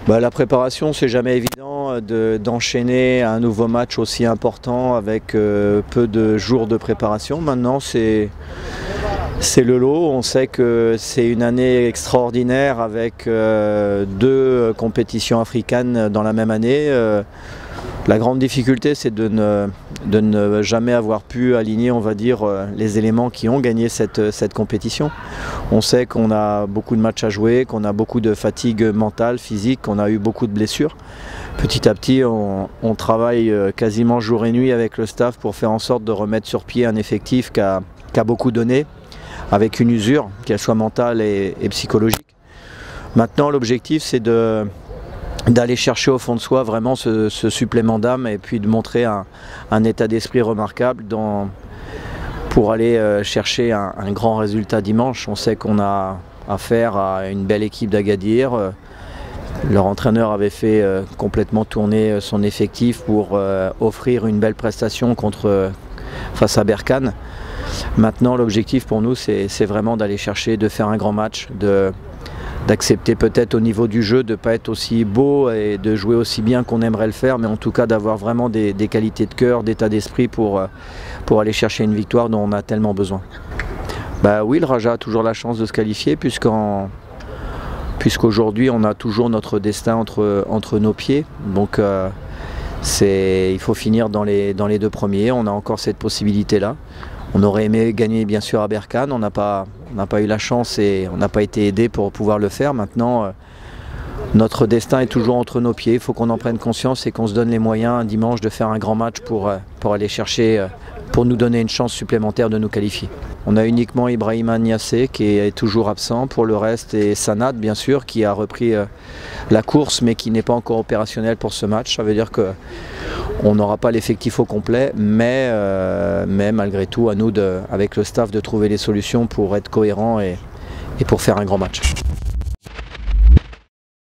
La préparation, c'est jamais évident d'enchaîner un nouveau match aussi important avec peu de jours de préparation. Maintenant, c'est le lot. On sait que c'est une année extraordinaire avec deux compétitions africaines dans la même année. La grande difficulté, c'est de ne jamais avoir pu aligner, on va dire, les éléments qui ont gagné cette compétition. On sait qu'on a beaucoup de matchs à jouer, qu'on a beaucoup de fatigue mentale, physique, qu'on a eu beaucoup de blessures. Petit à petit, on travaille quasiment jour et nuit avec le staff pour faire en sorte de remettre sur pied un effectif qui a beaucoup donné, avec une usure, qu'elle soit mentale et psychologique. Maintenant, l'objectif, c'est d'aller chercher au fond de soi vraiment ce supplément d'âme et puis de montrer un état d'esprit remarquable pour aller chercher un grand résultat dimanche. On sait qu'on a affaire à une belle équipe d'Agadir. Leur entraîneur avait fait complètement tourner son effectif pour offrir une belle prestation face à Berkane. Maintenant, l'objectif pour nous, c'est vraiment d'aller chercher, de faire un grand match, d'accepter peut-être au niveau du jeu de ne pas être aussi beau et de jouer aussi bien qu'on aimerait le faire, mais en tout cas d'avoir vraiment des qualités de cœur, d'état d'esprit pour aller chercher une victoire dont on a tellement besoin. Oui, le Raja a toujours la chance de se qualifier puisqu'aujourd'hui on a toujours notre destin entre nos pieds. Donc il faut finir dans les deux premiers, on a encore cette possibilité-là. On aurait aimé gagner bien sûr à Berkane, on n'a pas eu la chance et on n'a pas été aidé pour pouvoir le faire. Maintenant, notre destin est toujours entre nos pieds, il faut qu'on en prenne conscience et qu'on se donne les moyens dimanche de faire un grand match pour aller chercher, pour nous donner une chance supplémentaire de nous qualifier. On a uniquement Ibrahima Niasse qui est toujours absent, pour le reste, et Sanad bien sûr qui a repris la course mais qui n'est pas encore opérationnel pour ce match. Ça veut dire qu'on n'aura pas l'effectif au complet, mais malgré tout, à nous, avec le staff, de trouver les solutions pour être cohérents et pour faire un grand match.